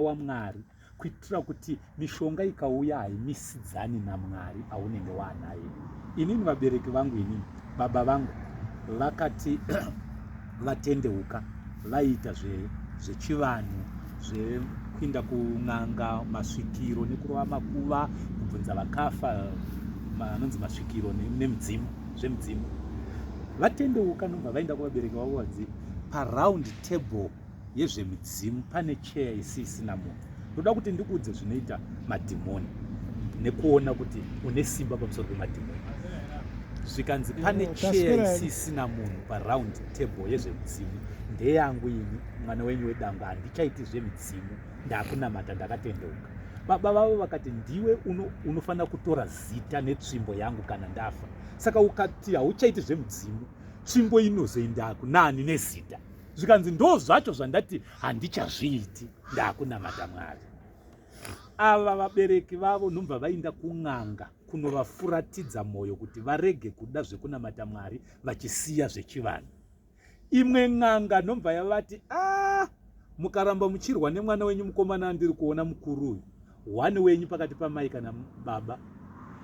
waMwari kuitira kuti mishonga ikauya haimisidzani naMwari aunenge waanaye. Inini vabereki vangu, inini baba vangu vakati vatendeuka, vaita zvechivanhu, zvekuinda kun'anga, masvikiro nekurova makuva, kubvunza vakafa, anonzi masvikiro nemudzimu, zvemudzimu. Vatendeuka nobva vaenda kuvabereki vavo vadzi, paraundi table yezvemudzimu pane cheya isisina munhu. Ndoda kuti ndikuudze zvinoita madhimoni nekuona kuti une simba pamusoro pemadhimoni. Zvikanzi pane cheya isisina munhu paraundi table yezvemudzimu, ndeyangu ini, mwana wenyu wedangu, handichaiti zvemudzimu, ndakunamata, ndakatendeuka. Baba vavo vakati ndiwe unofanira kutora zita netsvimbo yangu kana ndafa. Saka ukati hauchaiti zvemudzimu, tsvimbo inozoenda kunani nezita. Zvikanzi ndo zvacho zvandati handichazviiti, ndakunamata Mwari. Ava vabereki vavo nobva vainda kun'anga kunovafuratidza mwoyo kuti varege kuda zvekunamata Mwari vachisiya zvechivanhu. Imwe n'anga nobva yavati, mukaramba muchirwa nemwana wenyu mukomana andiri kuona mukuru uyu, wani wenyu pakati pamai kana baba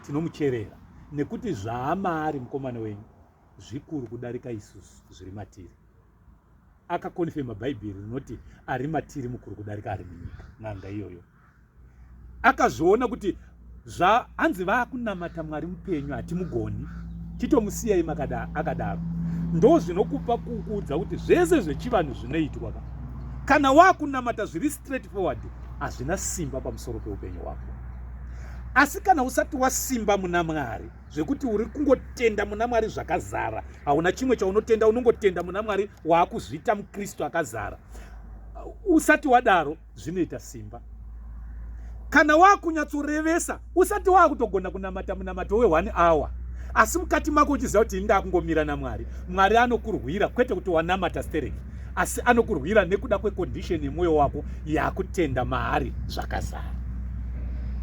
tinomucherera, nekuti zvaamaari mukomana wenyu zvikuru kudarika isusu zviri matiri. Akakonfirma bhaibheri rinoti ari matiri mukuru kudarika ari munyika. N'anga iyoyo akazviona kuti zvaanzi vakunamata Mwari mupenyu hatimugoni, chitomusiyai akadaro. Ndo zvinokupa kukuudza kuti zvese zvechivanhu zvinoitwa kana wakunamata zviri straight forward hazvina simba pamusoro peupenyu hwako. Asi kana usati wasimba muna Mwari, zvekuti uri kungotenda muna Mwari zvakazara, hauna chimwe chaunotenda, unongotenda muna Mwari waakuzviita muKristu akazara, usati wadaro zvinoita simba. Kana wakunyatsorevesa, usati wakutogona kunamata munamato we1 hour, asi mukati mako uchiziva kuti ndakungomira naMwari, Mwari anokurwira, kwete kuti wanamata stereki, asi anokurwira nekuda kwekondisheni yemwoyo wako yakutenda maari zvakazara.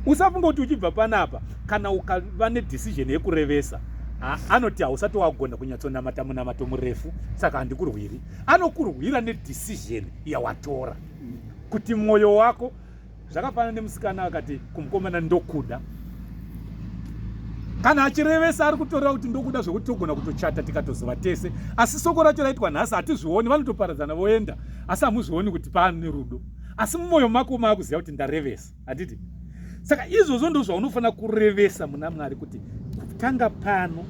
Usafunga kuti uchibva panapa kana ukava nedecision yekurevesa, anoti hausati wagona kunyatsonamata munamato murefu, saka handikurwiri. Anokurwira nedecision yawatora kuti mwoyo wako. Zvakafanana nemusikana akati kumukomana ndokuda, kana achirevesa ari kutorera kuti ndokuda zvekuti togona kutochata tikatozova tese, asi soko racho raitwa nhasi hatizvioni, vanotoparadzana voenda, asi hamuzvioni kuti pane rudo, asi mumwoyo mako maakuziva kuti ndarevesa, hatiti? Saka izvozvo ndo zvaunofanira kurevesa muna Mwari, kuti kutanga pano,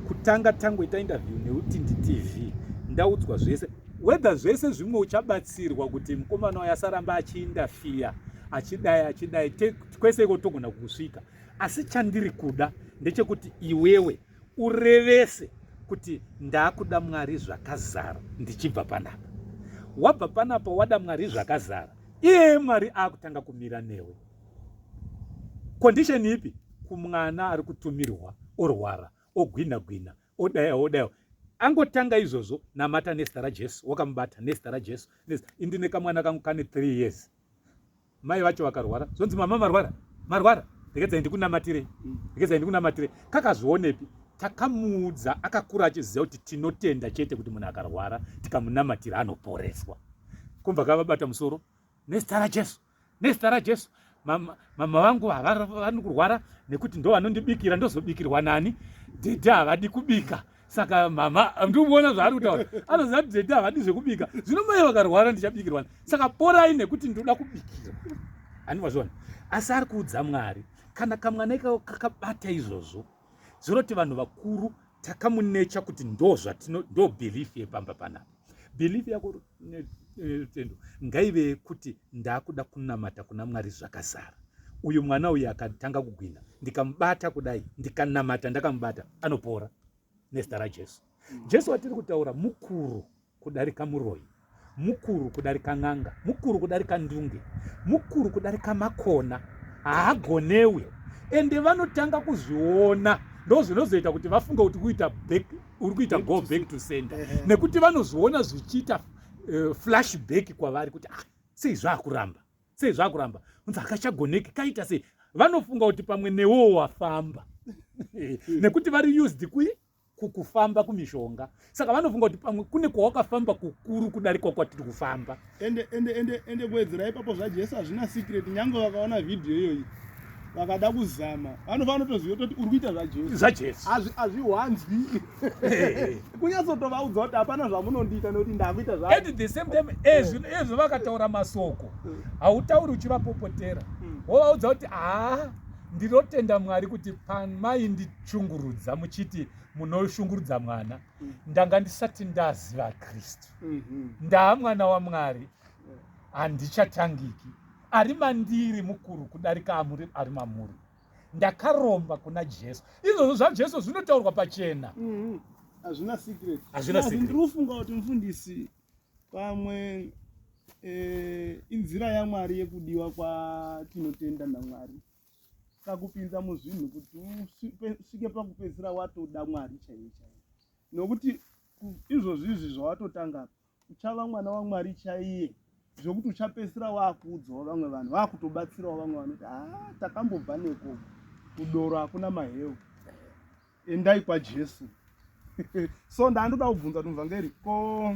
kutanga tangoita interview neUtindi TV, ndaudzwa zvese, whether zvese zvimwe uchabatsirwa kuti mukomana wayo asaramba achiindafiya, achidai, kwese iko togona kusvika. Asi chandiri kuda ndechekuti iwewe urevese kuti ndakuda Mwari zvakazara ndichibva panapa. Wabva panapa wada Mwari zvakazara, iye Mwari akutanga kumira newe. Condition ipi? Kumwana ari kutumirwa, orwara, ogwina, odaya. Angotanga izvozvo, namata nezita raJesu, wakamubata nezita raJesu. Indine kamwana kangu kane 3 years. Mai vacho vakarwara, zonzi mama marwara, ndikedzai ndikunamatire. Kakazvionepi? Takamuudza, akakura achiziva kuti tinotenda chete kuti munhu akarwara tikamunamatira anoporeswa. Kumva kavabata musoro, nezita raJesu. Mama vangu havani kurwara nekuti ndo vanondibikira, ndozobikirwa nani, dhedhe havadi kubika. Saka mama ndikuona zvaari kutaura, anoziva kuti dhedhe havadi zvekubika, zvino mai vakarwara ndichabikirwa. Saka porai nekuti ndoda kubikira. Handivazvona. Asi ari kuudza Mwari, kana kamwana ikako kakabata izvozvo, zvinoti vanhu vakuru takamunecha kuti ndo belief yepamba panapa. Belief yako tendo ngaive kuti ndakuda kunamata kuna Mwari zvakazara. Uyu mwana uyu akatanga kugwina, ndikamubata kudai, ndikanamata ndakamubata, anopora nezita raJesu. Jesu watiri kutaura mukuru kudarika muroyi, mukuru kudarika n'anga, mukuru kudarika ndunge, mukuru kudarika makona, haagonewe. Ende vanotanga kuzviona, ndo zvinozoita kuti vafunga kuti uri kuita go back to sender, nekuti vanozviona zvichiita flashback kwavari kuti sei zvakuramba, unzi akachagoneki kaita sei, vanofunga kuti pamwe newo wafamba nekuti vari used kukufamba kumishonga. Saka vanofunga kuti pamwe kune kwawakafamba kukuru kudarika kwatiri kufamba. Ende kuwedzera ipapo zvaJesu hazvina secret. Nyange vakaona vhidhiyo iyoyi vakada kuzama vanofana kutoziva kuti uri kuita zvaJesu. Hazviwanzwi. Kunyatsotovaudza kuti hapana zvamunondiita nekuti ndakuita zva. At the same time ezvo vakataura masoko hautauri uchivapopotera. Wovaudza kuti ndinotenda Mwari kuti pamai ndichungurudza muchiti munoshungurudza mwana ndanga ndisati ndaziva Kristu. Ndaa mwana waMwari handichatangiki. Ari mandiri mukuru kudarika ari mamuri. Ndakaromba kuna Jesu. Izvozvo zvaJesu zvinotaurwa pachena. Hazvina secret. Hazvina secret. Ndinofunga kuti mufundisi pamwe inzira yaMwari yekudiwa kwatinotenda naMwari. Kakupinza muzvinhu kuti usvike pakupedzisira watoda Mwari chaiye. Nokuti izvozvizvi zvawatotanga uchava mwana waMwari chaiye. Zvokuti uchapedzisira wakuudzawo vamwe vanhu, wakutobatsirawo vamwe vanhu kuti takambobva neko kudoro hakuna maheu. Endai kwaJesu. So ndandoda kubvunza muvhangeri ko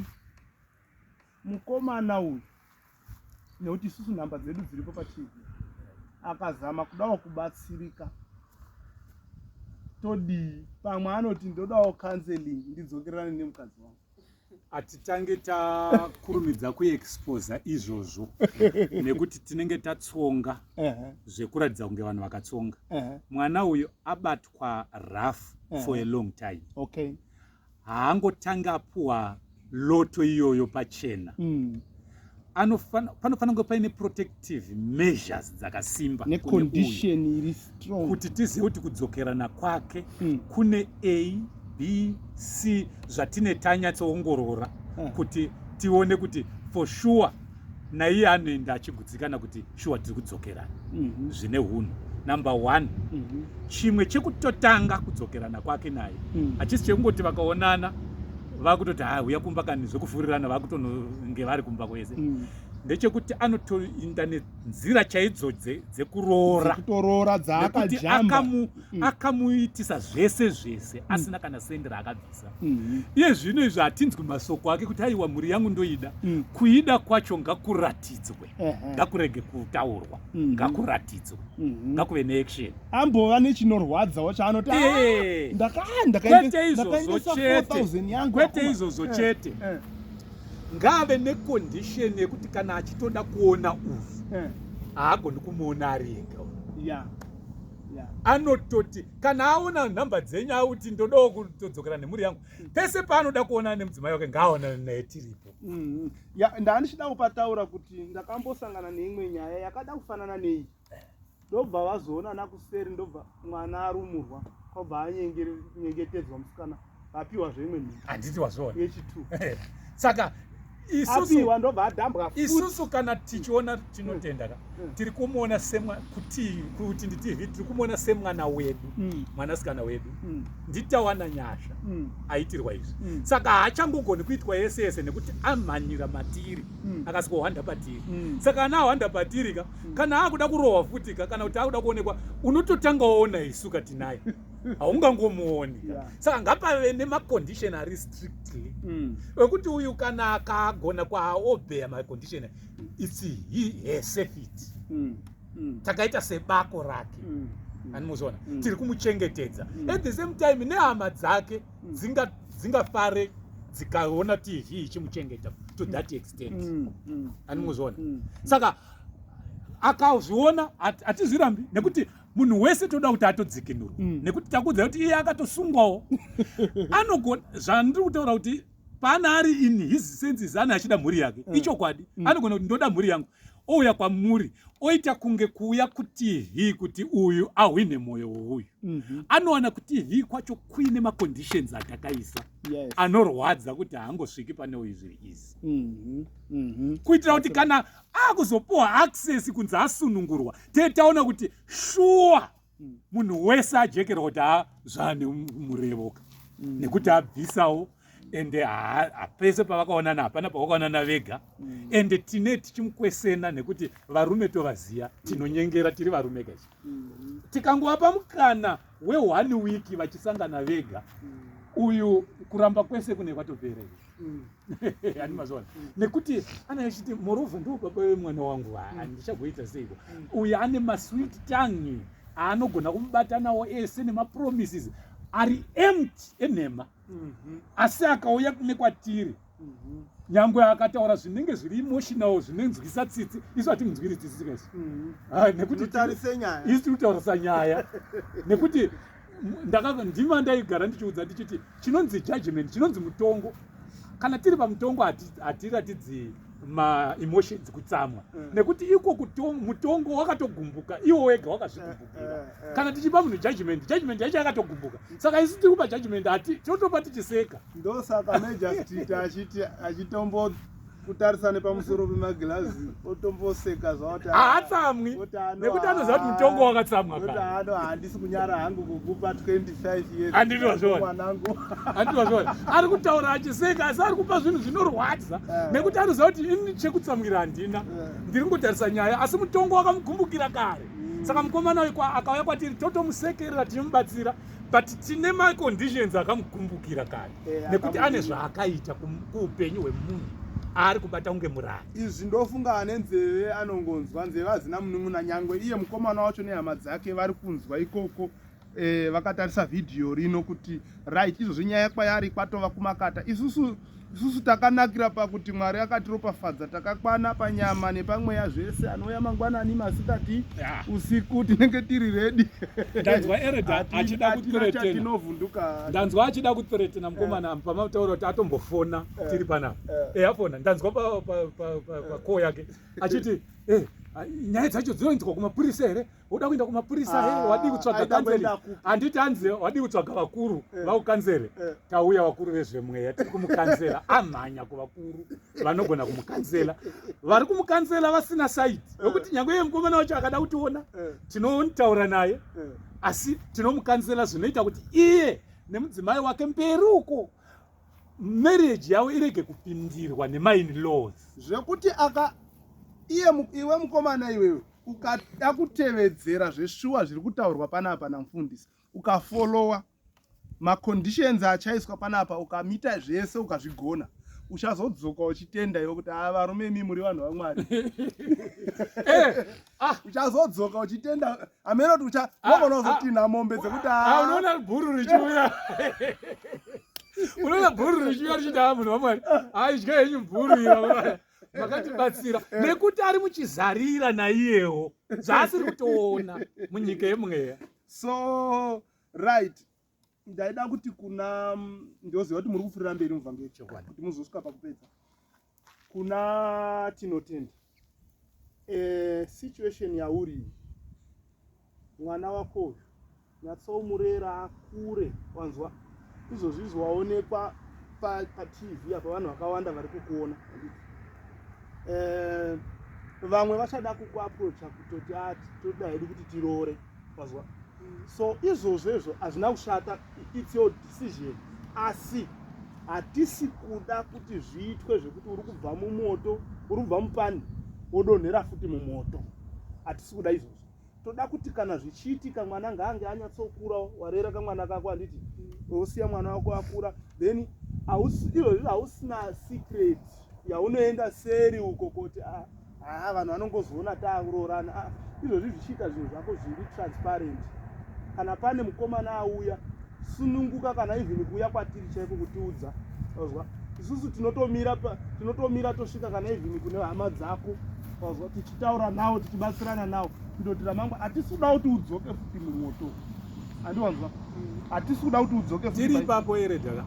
mukomana uyu nekuti isusu nhamba dzedu dziripo paTV akazama kudawo kubatsirika todii? Pamwe anoti ndodawo counseling ndidzokerane nemukadzi wangu. Hatitange takurumidza kuexposa izvozvo nekuti tinenge tatsonga zvekuratidza kunge vanhu vakatsonga. Mwana uyu abatwa rough for a long time. Haangotanga apuwa loto iyoyo pachena. Panofana kunge paine protective measures dzakasimba necondition iri strong kuti tizive kuti kudzokerana kwake kune A, B, C zvatine tanyatsoongorora kuti tione kuti for sure naiye anoenda achigutsikana kuti sure tiri kudzokerana. Zvine hunhu. Number 1, chimwe chekutotanga kudzokerana kwake naye hachisi chekungoti vakaonana vakutoti uya kumba kani zvekuvhurirana vakutonge vari kumba kwese. Ndechekuti anotoinda nenzira chaidzo dzekuroora dzaakajamba akamuitisa zvese asina kana sendi raakabvisa. Iye zvino izvi hatinzwi masoko ake kuti aiwa mhuri yangu ndoida. Kuida kwacho ngakuratidzwe, ngakurege kutaurwa, ngakuratidzwe, ngakuve neaction. Ambova nechinorwadzawo chaanoti kwete izvozvo chete. Ngave necondition yekuti kana achitoda kuona uyu haagoni kumuona ari ega. Anototi kana aona nhamba dzenyu auti ndodawo kutodzokera nemhuri yangu, pese paanoda kuonana nemudzimai wake ngaaonane naye tiripo. Ndanichida kupataura kuti ndakambosangana neimwe nyaya yakada kufanana neyi. Ndobva vazoonana kuseri, ndobva mwana arumurwa, kwabva anyengetedzwa musikana apiwa zvimwe nhindi. Handiti wazvoona yechitu. Saka isusu kana tichiona tinotenda tiri kumuona kuti nditivi tiri kumuona semwana wedu, mwanasikana wedu. Nditawana nyasha aitirwa izvi. Saka haachangogoni kuitwa yese nekuti amhanyira matiri akasikohwanda patiri. Saka kana ahwanda patiri kana akuda kurohwa futi kana kuti akuda kuonekwa unototanga waona isu katinaye haungangomuoni. Saka ngapave nemacondition ari strictly ekuti uyu kana akagona kwaobheya macondition it's safety. Takaita sebako rake animuzona tiri kumuchengetedza. At the same time nehama dzake dzingafare dzikaona TV ichimuchengeta to that extent. Animuzona. Saka akazviona hatizvirambi nekuti munhu wese toda kuti atodzikinurwa nekuti takudza kuti iye akatosungwawo. Anogona zvandiri kutaura kuti pana ari in his senses ana achida mhuri yake ichokwadi. Anogona kuti ndoda mhuri yangu, ouya kwamuri oita kunge kuuya kuTV kuti uyu ahwine mwoyo wouyu. Anowana kuTV kwacho kuine maconditions atakaisa anorwadza kuti haangosviki pane uyu zviri izi. Kuitira kuti kana akuzopuwa access kunze asunungurwa taona kuti sure munhu wese ajekerwa kuti zvane murevoka nekuti abvisawo. Ende pese pavakaonana hapana pavakaonana vega. Ende tine tichimukwesena nekuti varume tovaziya, tinonyengera tiri varume kachi. Tikangovapa mukana we1 week vachisangana vega uyu kuramba kwese kune kwatopera hani mazona nekuti ana achiti moreover ndo baba wemwana wangu ndichagoita seiko uyu ane masweet tongue aanogona kumubata nawo ese nemapromises ari empty enhema asi akauya kune kwatiri nyangwe akataura zvinenge zviri emotional zvinonzwisa tsitsi isu hatingonzwiri tsitsi kaisi nekuti isi tirikutaurisa nyaya nekuti ndima ndaigara ndichiudza ndichiti chinonzi judgment chinonzi mutongo kana tiri pamutongo hatiratidzi maemotions kutsamwa nekuti iko mutongo wakatogumbuka iwo wega wakazvigumbukira kana tichipa munhu judgment yacho yakatogumbuka saka isi tiri kupa judgment tinotopa tichiseka ndosaka Major Street achitombo kutarisane pamusoro pemagirazi otomboseka zvawati haatsamwi nekuti anoziva kuti mutongo wakatsamwa ano handisi kunyara hangu kukupa 25 years handizvona ari kutaura achiseka asi ari kupa zvinhu zvinorwadza nekuti anoziva kuti ini chekutsamwira handina ndiri kungotarisa nyaya asi mutongo wakamugumbukira kare saka mukomana akauya kwatiri totomusekerera tichimubatsira but tine maconditions akamugumbukira kare nekuti ane zvaakaita kuupenyu hwemunhu ari kubata unge murari izvi ndofunga nenzeve anongonzwa nzeve hazina munun'una nyangwe iye mukomana wacho nehama dzake vari kunzwa ikoko vakatarisa vhidhiyo rino kuti right izvozvi nyaya kwayari kwatova kumakata isusu takanakira pakuti Mwari akatiropafadza takakwana panyama nepamweya zvese anouya mangwanani masikati usiku tinenge tiri redi ndanzwa Ereda achida tinovhunduka ndanzwa achida kutoretena mukomana pamataura kuti atombofona tiri panapa afona ndanzwa pakoo yake achiti nyaya dzacho dzinoinzwa kumapurisa here uda kuenda kumapurisa here wadi kutsvaga kanzeri handiti hanzi wadi kutsvaga vakuru vaukanzere tauya vakuru vezvemweya tiri kumukanzera amhanya kuvakuru vanogona kumukanzela vari kumukanzela vasina saiti yokuti nyange iye mukomana wacho akada kutiona tinotaura naye asi tinomukanzela zvinoita kuti iye nemudzimai wake mberi uko marriage yavo irege kupindirwa nemain laws zvekuti iwe mukomana iwewe ukada kutevedzera zveshuwa zviri kutaurwa panapa namufundisi ukafolowa maconditions achaiswa panapa ukamita zvese ukazvigona uchazodzoka uchitenda iwe kuti varume imi muri vanhu vaMwari uchazodzoka uchitenda ameno kuti unogona kuzotina mombe dzekuti unoona bhuru richiuya unoona bhuru richiuya richiti munhu waMwari idya henyu bhuru ira makatibatsira nekuti ari muchizarira naiyewo zvaasiri kutoona munyika yemweya so right ndaida kuti kuna ndoziva kuti muri kufurira mberi muvhangeri kuti muzosvika pakupedza kuna tinotenda situation yauri mwana wako nyatsoumurera akure wanzwa izvozvi zvaonekwa patv apa vanhu vakawanda vari kukuona vamwe vachada kukuaprocha kutoti toda hedu kuti tirore wazwa so izvozvo hazvina kushata it's your decision asi hatisi kuda kuti zviitwe zvekuti uri kubva mumoto uri kubva mupani wodonhera futi mumoto hatisi kuda izvozvo toda kuti kana zvichiitika mwana ngaange anyatsokura warera kamwana kako handiti wosiya mwana wako akura then izvozvo hausina secret yaunoenda seri uko kuti vanhu vanongozoona taurorana izvozvi zvichiita zvinhu zvako zviri transparent kana pane mukomana auya sununguka kana even kuuya kwatiri chaiko kutiudza wazwa isusu tinotomira tosvika kana even kune hama dzako wazwa tichitaura nawo tichibatsirana nawo kundoti ramangwa hatisi kuda kuti udzoke futi mumoto handiwanzwa hatisi kuda kuti udzoke futi tiri ipapo ere dala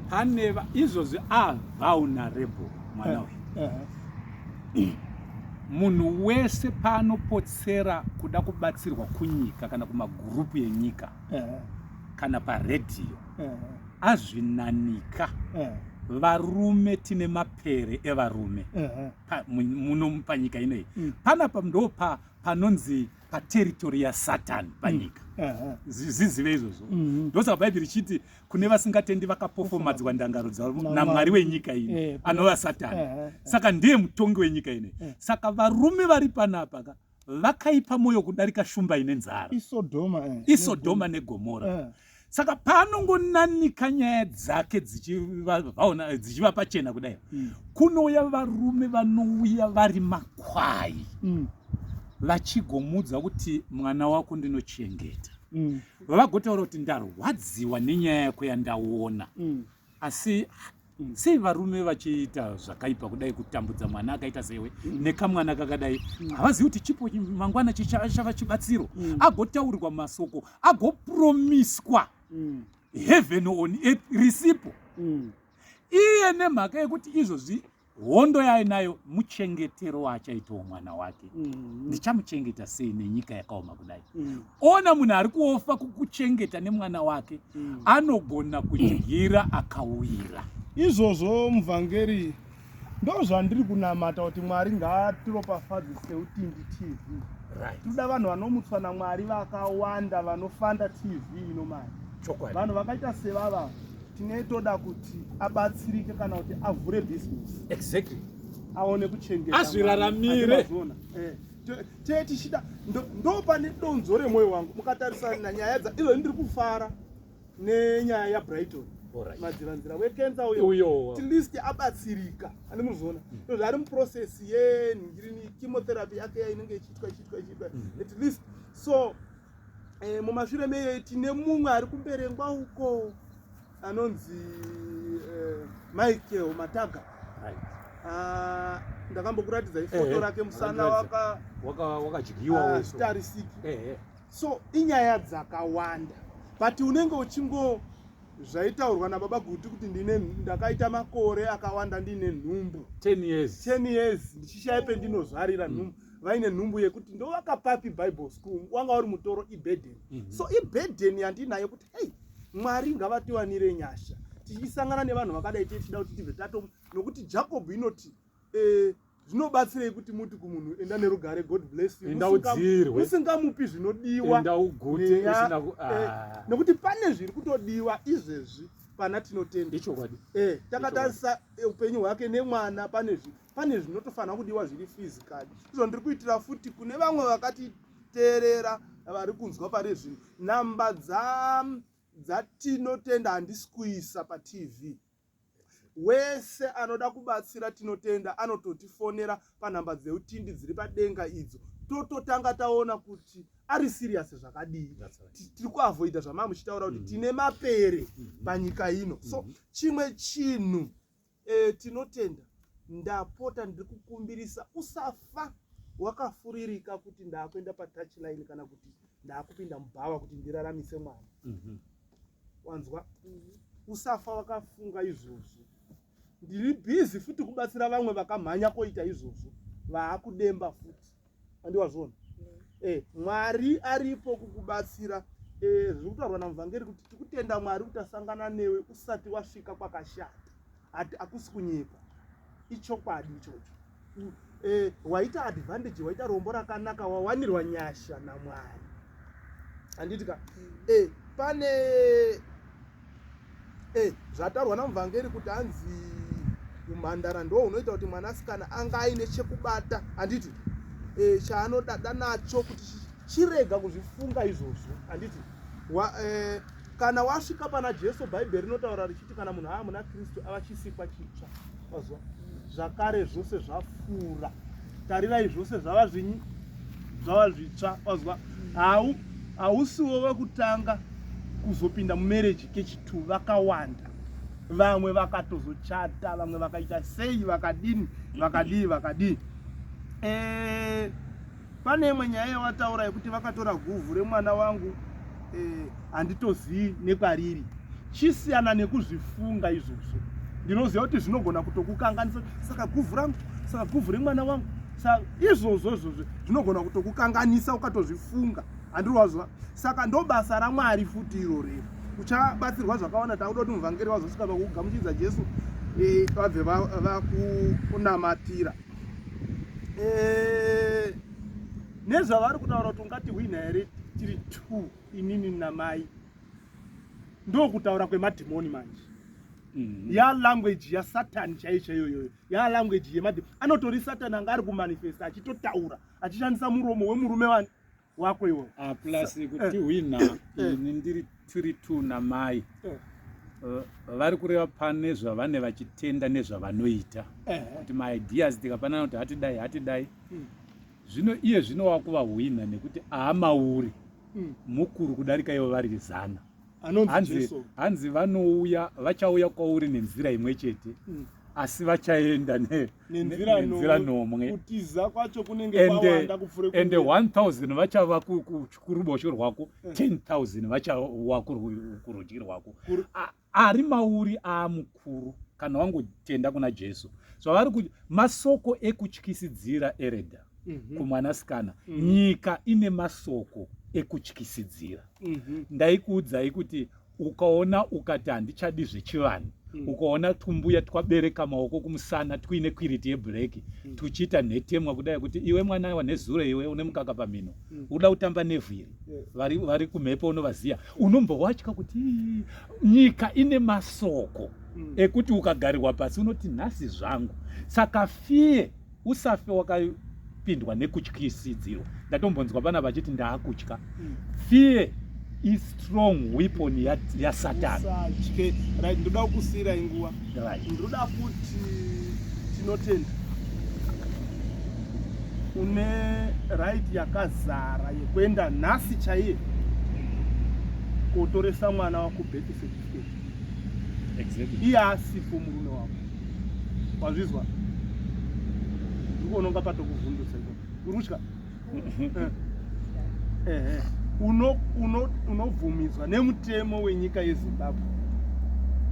haneva izvozvi vulnerable mwana uyu munhu wese paanopotsera kuda kubatsirwa kunyika kana kumagurupu enyika kana paredhiyo azvinanika varume tine mapere evarume muno panyika inei panapa ndo panonzi pateritori yaSatani panyika zizive izvozvo ndosaka bhaibheri richiti kune vasingatendi vakapofomadzwa ndangaro dzavo naMwari wenyika ino anova Satani saka ndiye mutongi wenyika inei saka varume vari panapa vakaipa mwoyo kudarika shumba ine nzara iSodoma neGomora Saka paanongonanika nyaya dzake dzichiva pachena kudai, kunouya varume vanouya vari makwai vachigomudza kuti mwana wako ndinochengeta. Vagotaura kuti ndarwadziwa nenyaya yako yandaona. Asi sei varume vachiita zvakaipa kudai, kutambudza mwana akaita sewe nekamwana kakadai? Havazivi kuti chipo mangwana chichava chibatsiro. Agotaurirwa masoko, agopromiswa heaven on earth risipo. Iye nemhaka yekuti izvozvi hondo yainayo muchengetero waachaitawo mwana wake. Ndichamuchengeta sei nenyika yakaoma kudai? Ona munhu ari kuofa kukuchengeta nemwana wake, anogona kudyira akawira. Izvozvo muvhangeri ndo zvandiri kunamata kuti Mwari ngaatiropafadzise Utindi TV. Tinoda vanhu vanomutswa naMwari vakawanda, vanofanda TV ino mari. Vanhu vakaita sevava tinotoda kuti abatsirike kana kuti avhure business. Exactly. Aone kuchengeta. Azviraramire. Tichida ndo pane donzo remwoyo wangu mukatarisa nanyaya izo ndiri kufara nenyaya yaBrighton. Madzivanzira wekenza uyo at least abatsirika ani muzona zvari muprocess yeningiri chemotherapy yake inenge ichiitwa at least so mumashure meye tine mumwe ari kumberengwa uko anonzi Michael Mataga. Ndakambokuratidza ifoto rake musana wakadyiwa starisiki. So inyaya dzakawanda but unenge uchingo zvaitaurwa nababa Guti kuti ndakaita makore akawanda ndine nhumbu 10 years ndichishaya pendinozvarira nhumbu. Vaine nhumbu yekuti ndo vakapapi Bible school wanga uri mutoro iBeden. So iBeden yandinayo kuti hey, Mwari ngavatiwanire nyasha tichisangana nevanhu vakadai tichida kuti tibve tato, nokuti Jacob inoti zvinobatsirei kuti muti kumunhu enda nerugare, God bless you, usingamupi zvinodiwa, nokuti pane zviri kutodiwa izvezvi pana tinotenda. Takatarisa upenyu hwake nemwana, pane zvinotofanira kudiwa zviri physically. Izvo ndiri kuitira futi kune vamwe vakatiteerera vari kunzwa pare zvinhu. Namba dzatinotenda handisi kuisa paTV. Wese anoda kubatsira tinotenda anototifonera panhamba dzeutindi dziri padenga idzo. Tototanga taona kuti ari serious zvakadii. Tiri kuavoida zvamamuchitaura kuti tine mapere panyika ino. So chimwe chinhu tinotenda, ndapota ndiri kukumbirisa usafa wakafuririka kuti ndakuenda patouchline kana kuti ndakupinda mubhawa kuti ndiraramise mwana. Wanzwa? Usafa wakafunga izvozvo. Ndiri busy futi kubatsira vamwe vakamhanya koita izvozvo vaakudemba futi. Andiwazvona? Mwari aripo kukubatsira. Zviri kutaurwa namuvhangeri kuti tikutenda Mwari kuti asangana newe usati wasvika kwakashata. Akusi kunyepa. Ichokwadi ichocho. Waita advantage, waita rombo rakanaka, wawanirwa nyasha naMwari. Anditika pane zvataurwa namuvhangeri kuti anzi umhandara ndo unoita kuti mwanasikana anga aine chekubata. Anditi chaanodada nacho kuti chirega kuzvifunga izvozvo. Anditi kana wasvika pana Jesu, Bhaibheri rinotaura richiti kana munhu aamuna Kristu ava chisikwa chitsva. Wazwa? Zvakare zvose zvafura. Tarirai zvose zvava zvinyi? Zvava zvitsva. Wazwa? Hausiwo wekutanga kuzopinda mumarriage kechitu vakawanda. Vamwe vakatozochata, vamwe vakaita sei, vakadini. Pane imwe nyaya wataura yekuti vakatora guvhu remwana wangu, handitozivi nekwariri. Chisiyana nekuzvifunga izvozvo. Ndinoziva kuti zvinogona kutokukanganisa. Saka guvhu rangu, saka guvhu remwana wangu, saka izvozvo zvinogona kutokukanganisa ukatozvifunga. Andirwazva. Saka ndo basa raMwari futi irorero. Uchabatsirwa zvakawanda. Takuda kuti muvhangeri wazosvika pakugamuchidza Jesu vabve vakunamatira. Nezvavari kutaura kuti ungati hwina here tiri 2 inini namai. Ndo kutaura kwemadhimoni manje. Ya language ya Satan chaicho iyoyo. Ya language yemadhimoni. Anotori Satan anga ari kumanifesta achitotaura, achishandisa muromo wemurume wako iwo. Plus kuti hwina ini ndiri tiri tu namai vari kureva pane zvavane vachitenda nezvavanoita kuti maideas tikapanana kuti hatidai zvino iye zvino wakuvahwina nekuti aamauri mukuru kudarika ivo vari 100 hanzi vanouya vachauya kwauri nenzira imwe chete asi vachaenda nenzira nomwe kutiza kwacho kunenge kwawanda kupfure ende 1000 vachava kuruboshwe rwako 10000 vachava kurudyi rwako ari mauri aamukuru kana wangotenda kuna Jesu zvavari kuti masoko ekutyisidzira ereda kumwanasikana nyika ine masoko ekutyisidzira ndaikuudzai kuti ukaona ukati handichadi zvechivanhu ukaona tumbuya twabereka maoko kumusana twine kwiriti yebhureki tuchiita nhetemwa kudai kuti iwe mwana wanezuro iwe une mukaka pamino uda kutamba nevhiri vari kumhepo unovaziya unombowatya kuti nyika ine masoko ekuti ukagarirwa pasi unoti nhasi zvangu saka fiye usafe wakapindwa nekutyisidzirwa ndatombonzwa pana vachiti ndaakutya fiye istrong weapon yasatani right ndoda kusira inguwa ndoda kuti tinotenda une right yakazara yekuenda nhasi chaiye kotoresa mwana wako birth certificate iye asipo murume wako wazvizwa ndikuononga patokuvhundusa uri kutya unobvumidzwa nemutemo wenyika yeZimbabwe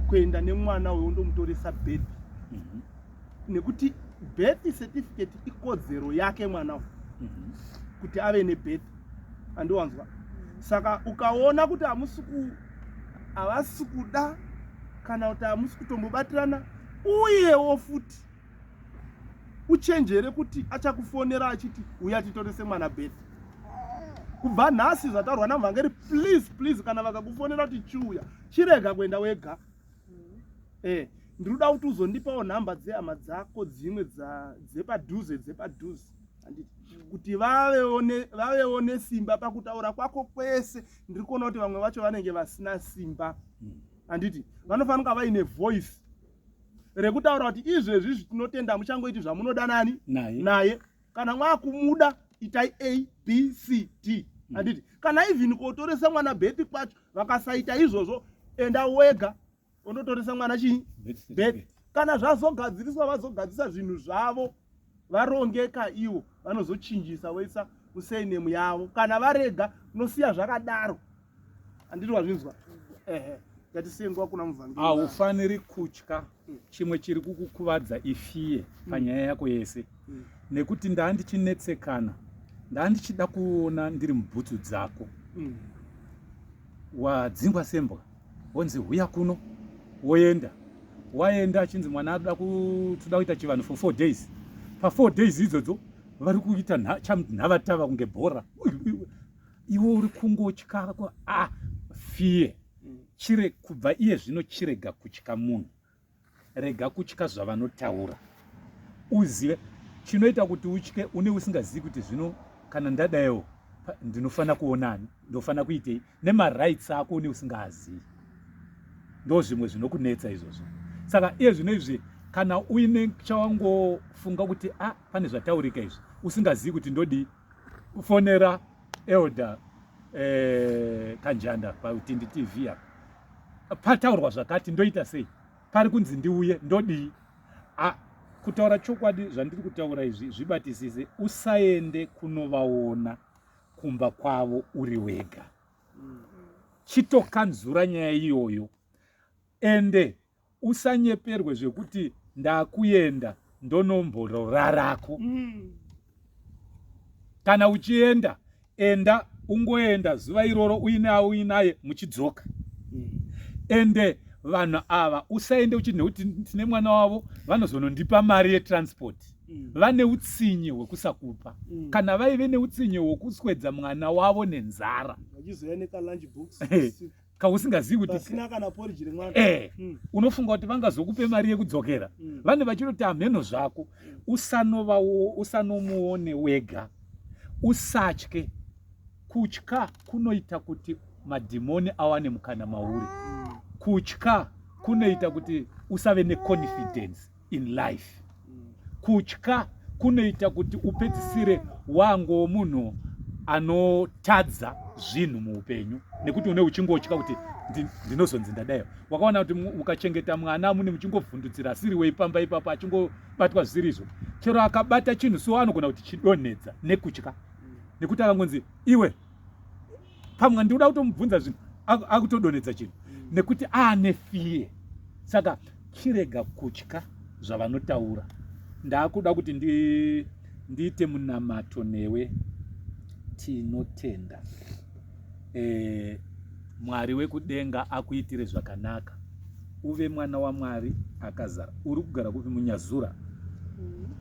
kuenda nemwana weundomutoresa birth nekuti birth certificate ikodzero yake mwana kuti ave nebirth andiwanzwa saka ukaona kuti havasi kuda kana kuti hamusi kutombobatirana uyewo futi uchenjere kuti achakufonera achiti uya titorese mwana birth kubva nhasi zvatarwa namhangeri please kana vakakufonera kuti chiuya chirega kuenda wega ndinoda kuti uzondipawo nhamba dzehama dzako dzimwe dzepadhuze handiti kuti vavewo nesimba pakutaura kwako kwese ndiri kuona kuti vamwe vacho vanenge vasina simba handiti vanofanika vaine voice rekutaura kuti izvezvi zvitinotenda muchangoiti zvamunoda nani naye kana mwakumuda itai ABCD handiti kana even kotoresa mwana birth kwacho vakasaita izvozvo enda wega ondotoresa mwana chini birth kana zvazogadziriswa vazogadzisa zvinhu zvavo varongeka ivo vanozochinjisa voisa musainemu yavo kana varega nosiya zvakadaro handiti wazvinzwa ngatisiye nguva kuna muvhangeri haufaniri kutya chimwe chiri kukukuvadza ifiye panyaya yako yese nekuti ndandichitsetsekana ndandichida kuona ndiri mubhutsu dzako wadzingwa sembwa wonzi huya kuno woenda waenda achinzi mwana toda kuita chivanhu for 4 days pa4 days idzodzo vari kuita nhavatava kunge bhora iwe uri kungotya fiye chire kubva iye zvino chirega kutya munhu rega kutya zvavanotaura uzive chinoita kuti utye une usingazivi kuti zvino kana ndadayo ndinofanira kuonani ndofana kuitei nemarights ako une usingazivi ndo zvimwe zvinokunetsa izvozvo saka iye zvino izvi kana uine chawangofunga kuti pane zvataurika izvi usingazivi kuti ndodi kufonera elder Kanjanda pautindi TV apa pataurwa zvakati ndoita sei pari kunzi ndiuye ndodii kutaura chokwadi zvandiri kutaura izvi zvibatisise usaende kunovaona kumba kwavo uri wega chitokanzura nyaya iyoyo ende usanyeperwe zvekuti ndakuenda ndonombororarako kana uchienda enda ungoenda zuva iroro uinaye muchidzoka ende vanhu ava usaende uchiti nekuti tine mwana wavo vanozonondipa mari yetransport vane utsinye hwekusakupa kana vaive neutsinye hwekuswedza mwana wavo nenzara kausingazivi kuti unofunga kuti vangazokupe mari yekudzokera vane vachitoti amheno zvako usanomuone wega usatye kutya kunoita kuti madhimoni awane mukana mauri. Kutya kunoita kuti usave neconfidence in life. Kutya kunoita kuti upedzisire wango munhu anotadza zvinhu muupenyu, nekuti une uchingotya kuti ndinozonzi ndadayo. Wakaona kuti ukachengeta mwana mune muchingovhundutsira asiri weipamba ipapo achingobatwa zvirizvo, chero akabata chinhu so anogona kuti chidonedza nekutya, nekuti akangonzi iwe pamwe ndinoda kutomubvunza zvinhu akutodonedza chinhu nekuti aane fiye. Saka chirega kutya zvavanotaura. Ndakuda kuti ndiite munamato newe. Tinotenda Mwari wekudenga akuitire zvakanaka, uve mwana waMwari akazara. Uri kugara kupi? Munyazura.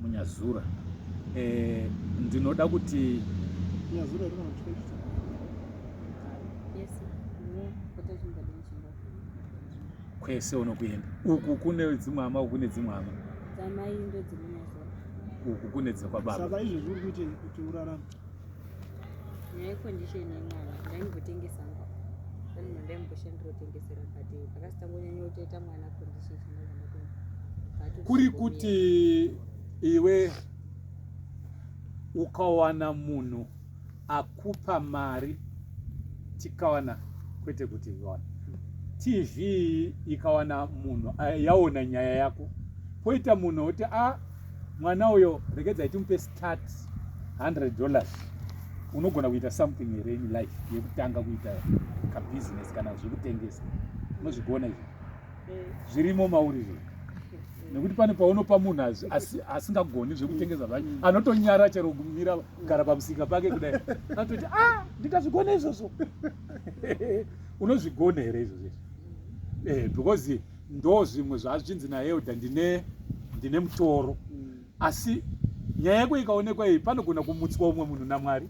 Munyazura. Ndinoda kuti Munyazura uri kana kwese unokuenda. Uku kune dzimwe hama, uku kune dzimwe hama. Dzamai ndo dzimunyazura. Uku kune dzekwababa. Saka izvi zviri kuite kuti urarame. Nyaya condition yemwana ndaingotengesa ngwa. Dani ndaimboshandirotengesera kati pakasitangonyanya kutoita mwana condition chinogona kuri kuti iwe ukawana munhu akupa mari, tikawana kwete kuti wana TV ikawana munhu yaona nyaya yako, poita munhu oti mwana uyo regedza itimupe start $100, unogona kuita something here in life yekutanga kuita ka business kana zvekutengesa. Unozvigona izvi zvirimo mauri izvi, nekuti pane paunopa munhu asingagoni zvekutengesa zvacho, anotonyara chero kumira kugara pamusika pake kudai, atoti ndikazvigona izvozvo. Unozvigona here izvozvo? Because ndo zvimwe zvazvinzi naElda ndine mutoro, asi nyaya yako ikaonekwa iyi panogona kumutswa umwe munhu naMwari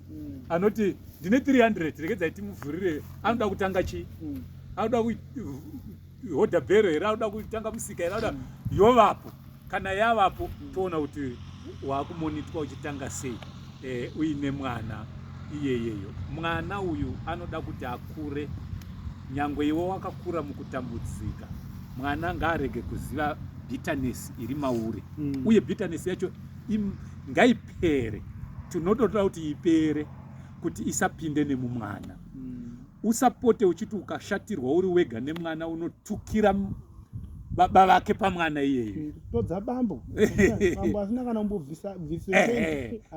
anoti ndine 300, regedza timuvhurire. Anoda kutanga chii? Anoda kuhodha bhero here? Anoda kutanga musika here? Anoda yovapo. Kana yavapo toona kuti wakumonitwa uchitanga sei uine mwana iyeyeyo. Mwana uyu anoda kuti akure, nyangwe iwo wakakura mukutambudzika. Mwana ngaarege kuziva bitterness iri mauri, uye bitterness yacho ngaipere. Tinotoda kuti ipere kuti isapinde nemumwana. Usapote uchiti ukashatirwa uri wega nemwana unotukira baba vake pamwana iyeyo. Todza bambo. Bambo asina kana kumbobvisa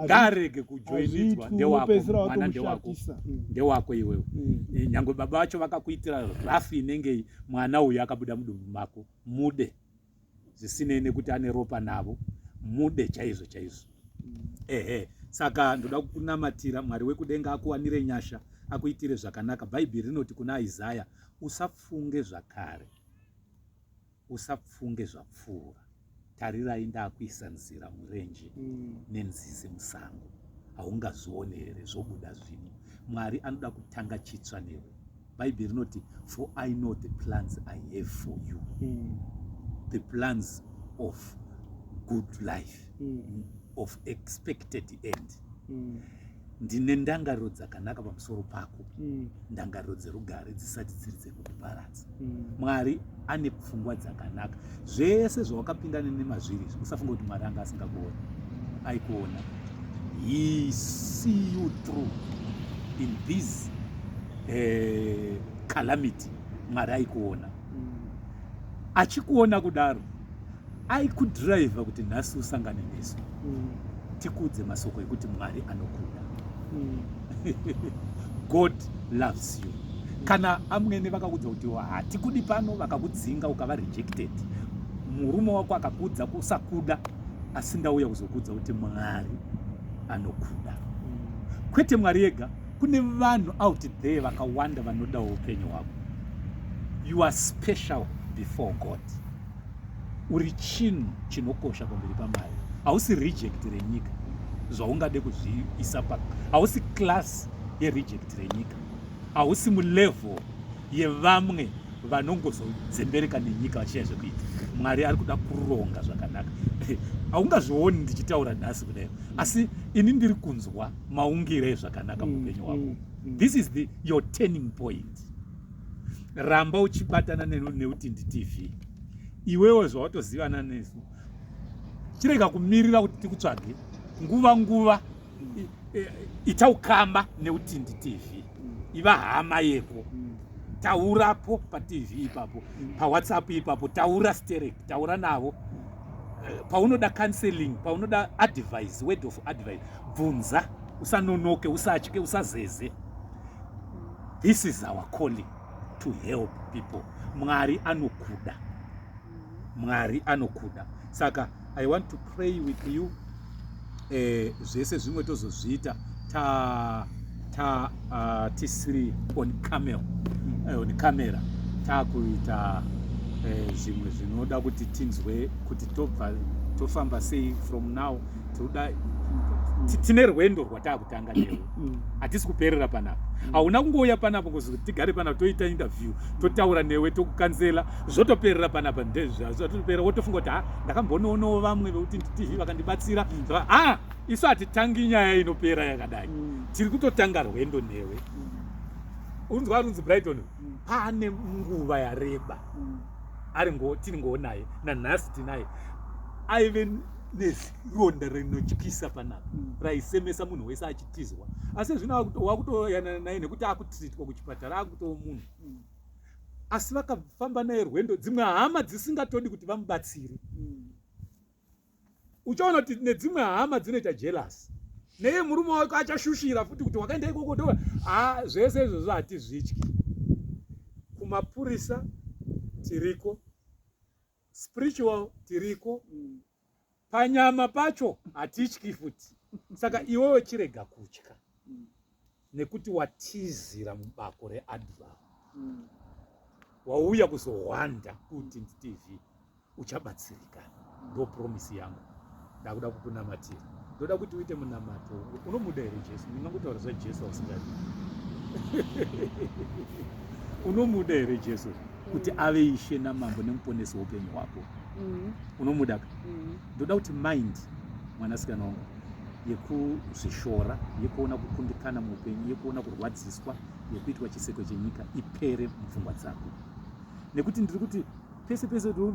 ngarege kujoinidzwa ndewako, mwana ndewako, ndewako iwewe. Nyangwe baba vacho vakakuitira rafi inenge mwana uyu akabuda mudumbu mako, mude zvisinei nekuti ane ropa navo, mude chaizvo chaizvo. Saka ndoda kukunamatira Mwari wekudenga akuwanire nyasha, akuitire zvakanaka. Bhaibheri rinoti kuna Isaya, usapfunge zvakare, usapfunge zvapfuura. Tarirai ndakuisa nzira murenje nenzizi musango, haungazvione here zvobuda zvino. Mwari anoda kutanga chitsva newe. Bhaibheri rinoti, for I know the plans I have for you, the plans of good life, of expected end. Ndine ndangariro dzakanaka pamusoro pako, ndangariro dzerugare dzisati dziri dzekukuparadza. Mwari ane pfungwa dzakanaka. Zvese zvawakapindana nemazviri usafunga kuti Mwari anga asingakuona. Aikuona. He see you through in this calamity. Mwari aikuona. Achikuona kudaro, aikudrive kuti nhasi usangane nesu. Tikudze masoko ekuti Mwari anokuda. God loves you. Kana amwene vakakudza kuti hatikudi pano, vakakudzinga ukava rejected, murume wako akakudza kusakuda, asi ndauya kuzokudza kuti Mwari anokuda. Kwete Mwari yega, kune vanhu out there vakawanda vanoda upenyu hwako. You are special before God. Uri chinhu chinokosha pamberi paMwari. Hausi reject renyika zvaungade kuzviisa pa, hausi class yereject renyika, hausi mulevel yevamwe vanongozozembereka nenyika vachiya zvekuita. Mwari ari kuda kuronga zvakanaka. Haungazvioni ndichitaura nhasi kudai, asi ini ndiri kunzwa maungire zvakanaka muupenyu hwako. This is your turning point. ramba uchibatana neutindi TV. Iwewe zvawatozivana nesu. Chirega kumirira kuti tikutsvage nguva ichaukamba neutindi TV. Iva hama yeko. Taurapo pa TV ipapo, pa WhatsApp ipapo, taura Sterek, taura navo. Paunoda counseling, paunoda advice, word of advice. Bvunza, usanonoke, usatye, usazeze. This is our calling to help people. Mwari anokuda. Mwari anokuda. Saka, I want to pray with you. Zvese zvimwe tozozviita tisiri on camera takuita zvimwe zvinoda kuti tinzwe kuti tofamba sei from now toda tine rwendo rwatakutanga newe. Hatisi kuperera panapa. Hauna kungouya panapa kuti tigare panapa toita interview totaura newe tokukanzela zvotoperera panapa ndezvatoperera wotofunga kuti ndakambonoonawo vamwe veutindi TV vakandibatsira. Isu hatitangi nyaya inopera yakadai. Tiri kutotanga rwendo newe. Unzwa runzi Brighton pane nguva yareba tiri ngoonaye nanhasi tinaye aive neronda rinotyisa panapa raisemesa munhu wese achitizwa. Asi zvino wakutoyana naye nekuti akutritwa kuchipatara akutowo munhu. Asi vakafamba naye rwendo, dzimwe hama dzisingatodi kuti vamubatsire. Uchaona kuti nedzimwe hama dzinoita jealous. Neye murume wako achashushira futi kuti wakaenda ikoko to zvese izvozvo hatizvityi. Kumapurisa tiriko, spiritual tiriko, panyama pacho hatityi futi. Saka iwewe chirega kutya nekuti watizira mubako reAdvance. Wauya kuzohwanda kuutindi TV uchabatsirika. Ndo promise yangu. Ndakuda kukunamatira. Ndoda kuti uite munamato. Unomuda here Jesu? Ndinongutaura zvaJesu usingadi. Unomuda here Jesu kuti ave ishe namambo nemuponesi weupenyu hwako? Unomuda? Ndoda kuti mind mwanasikana wangu yekuzvishora, yekuona kukundikana muupenyu, yekuona kurwadziswa, yekuitwa chiseko chenyika ipere mupfungwa dzako. Nekuti ndiri kuti pese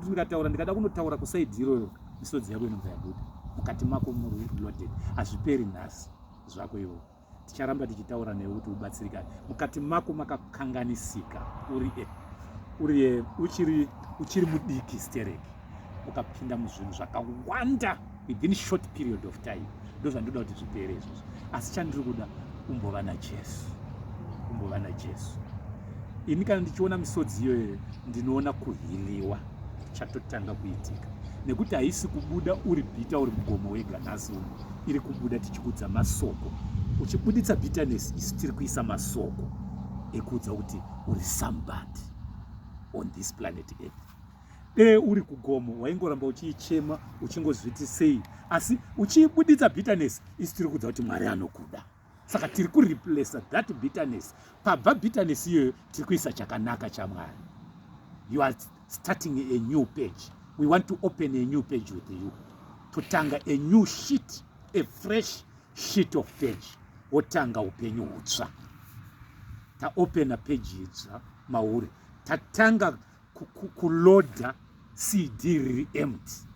ndingataura ndikada kunotaura kusaidi iroyo misodzi yako inobva yabuda. Mukati mako muri loaded. Hazviperi nhasi zvako iwo. Ticharamba tichitaura newe kuti ubatsirikane. Mukati mako makakanganisika. Uchiri mudiki Sterek. Ukapinda muzvinhu zvakawanda within short period of time. Ndozvandoda kuti zvipere izvozvo. Asi chandiri kuda umbova naJesu. Umbova naJesu. Ini kana ndichiona misodzi iyoyo ndinoona kuhiliwa chatotanga kuitika. Nekuti haisi kubuda uri bita uri mugomo wega nhasi uno. Iri kubuda tichikudza masoko. Uchibuditsa bitterness isi tiri kuisa masoko ekuudza kuti uri somebody on this planet Earth. Uri kugomo waingoramba uchiichema uchingozviti sei. Asi uchibuditsa bitterness isi tiri kuudza kuti Mwari anokuda. Saka tiri kureplace that bitterness. Pabva bitterness iyoyo tiri kuisa chakanaka chaMwari. You are starting a new page. We want to open a new page with you. Totanga a new sheet, a fresh sheet of page. Wotanga upenyu hutsva. Ta open a page itsva mauri. Tatanga kuloda CD riri empty.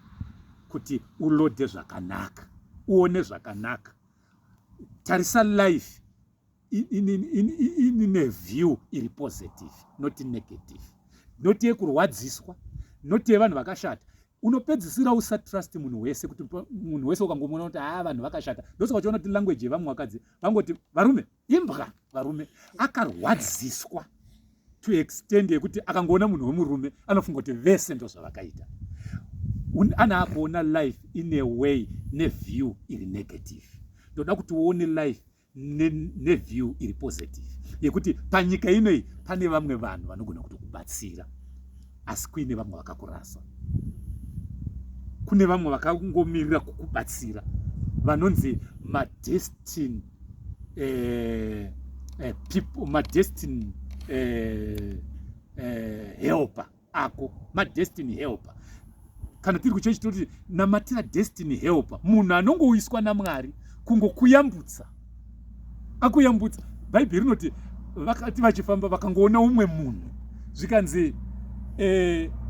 Kuti ulode zvakanaka. Uone zvakanaka. Tarisa life in a view iri positive, not negative. Not yekurwadziswa. Not yevanhu vakashata. Unopedzisira usatrust munhu wese kuti munhu wese ukangomona kuti vanhu vakashata. Ndoska uchiona kuti language yevamwe vakadzi vangoti varume imbwa varume akarwadziswa to extend yekuti akangoona munhu wemurume anofunga kuti vese ndo zvavakaita. Ana akuona life in a way neview iri negative. Ndoda kuti uone life neview iri positive yekuti panyika inoi pane vamwe vanhu vanogona kutokubatsira. Asi kuine vamwe vakakurasa. Kune vamwe vakangomirira kukubatsira. Vanonzi madestiny people, madestiny helper ako, madestiny helper. Kana tiri kuchechi toti namatira destiny helper, munhu anongoiswa naMwari kungokuyambutsa. Akuyambutsa. Bhaibheri rinoti vakati vachifamba vakangoona umwe munhu zvikanzi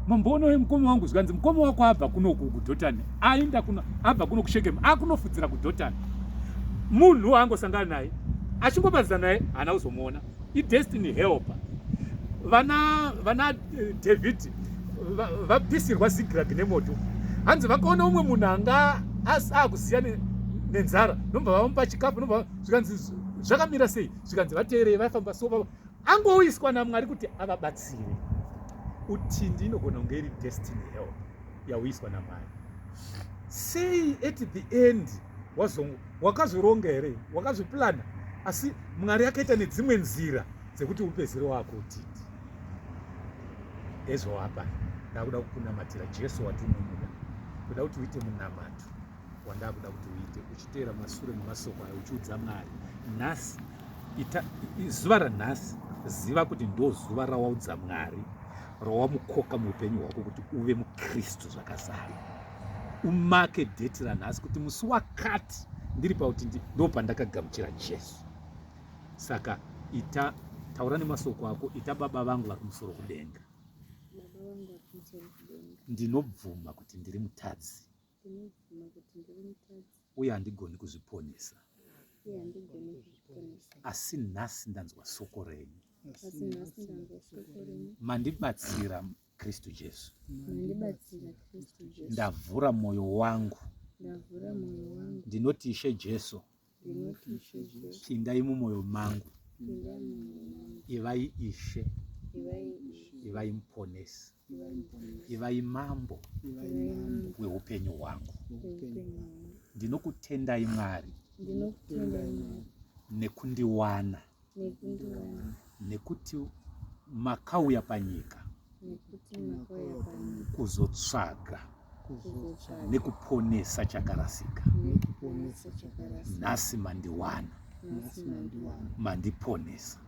mambono wemukoma wangu, zvikanzi mukoma wako abva kunoku kuDhotani, aenda abva kuno kuShekemu, akunofudzira kuDhotani. Munhu waangosangana naye, achingobadzana naye haana kuzomuona. Idestiny helper. Vana David vapisirwa Zikilagi nemoto. Hanzi vakaona umwe munhu anga akuziya nenzara, nobva vamupa chikafu, nobva zvikanzi zvakamira sei, zvikanzi vateerei vaifamba so, angoiswa naMwari kuti avabatsire. Utindi inogona kunge iri destiny help yauyiswa naMwari. Sei at the end wakazoronga here, wakazoplana, asi Mwari akaita nedzimwe nzira dzekuti upezero wako utindi. Ezvo hapa ndakuda kukunamatira Jesu watinomuda, kuda kuti uite munamato wandakuda kuti uite uchiteera mashure nemasoko ayo uchiudza Mwari. Nhasi zuva ranhasi ziva kuti ndo zuva rawaudza Mwari, rawamukoka muupenyu hwako kuti uve muKristu zvakazara. Umake dheti ranhasi kuti musi wakati ndiri pauti ndo pandakagamuchira Jesu. Saka taura nemasoko ako, ita Baba vangu vari kumusoro kudenga, ndinobvuma kuti ndiri mutadzi uye handigoni kuzviponesa, asi nhasi ndanzwa soko renyu, mandibatsira Kristu Jesu. Ndavhura mwoyo wangu, ndinoti Ishe Jesu, pindai mumwoyo mangu, ivai Ishe, ivai muponesi, ivai mambo weupenyu hwangu. Ndinokutendai Mwari nekundiwana, nekuti makauya panyika kuzotsvaga nekuponesa chakarasika. Nhasi mandiwana, mandiponesa.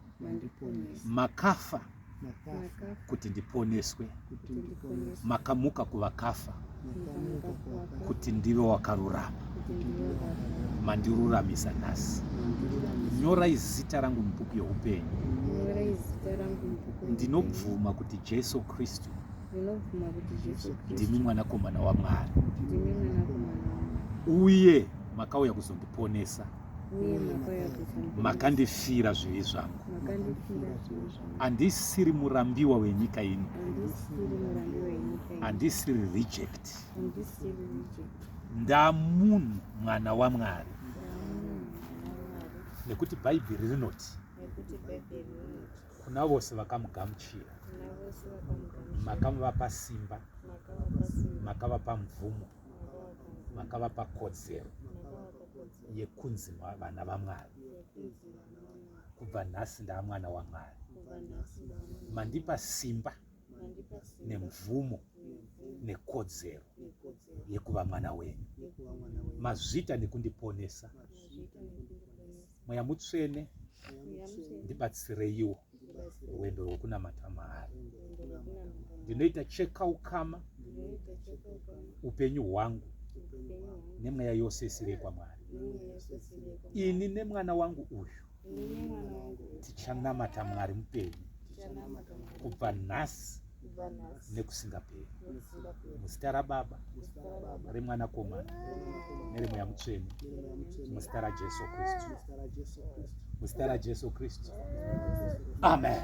Makafa kuti ndiponeswe, makamuka kuvakafa kuti ndive wakarurama, mandiruramisa nhasi. Nyorai zita rangu mubhuku youpenyu. Ndinobvuma kuti Jesu Kristu ndimi mwanakomana waMwari, uye makauya kuzondiponesa, makandifira zvivi zvangu. Handisiri murambiwa wenyika ino, handisiri reject, ndamunhu mwana waMwari, nekuti Bhaibheri rinoti kuna vose vakamugamuchira makavapa simba, makavapa mvumo, makavapa kodzero yekunzi vana vaMwari. Kubva nhasi ndaa mwana waMwari, mandipa simba nemvumo nekodzero yekuva mwana wenyu. Mazvita nekundiponesa. Mweya Mutsvene ndibatsireiwo rwendo rwokunamata Mwari. Ndinoita chekaukama upenyu hwangu nemweya yose isiri kwaMwari. Ini nemwana wangu uyu tichanamata Mwari mupenyu kubva nhasi nekusingaperi. Muzita raBaba, remwanakomana neremweya Mutsvene, muzita raJesu Kristu. Muzita raJesu Kristu. Amen.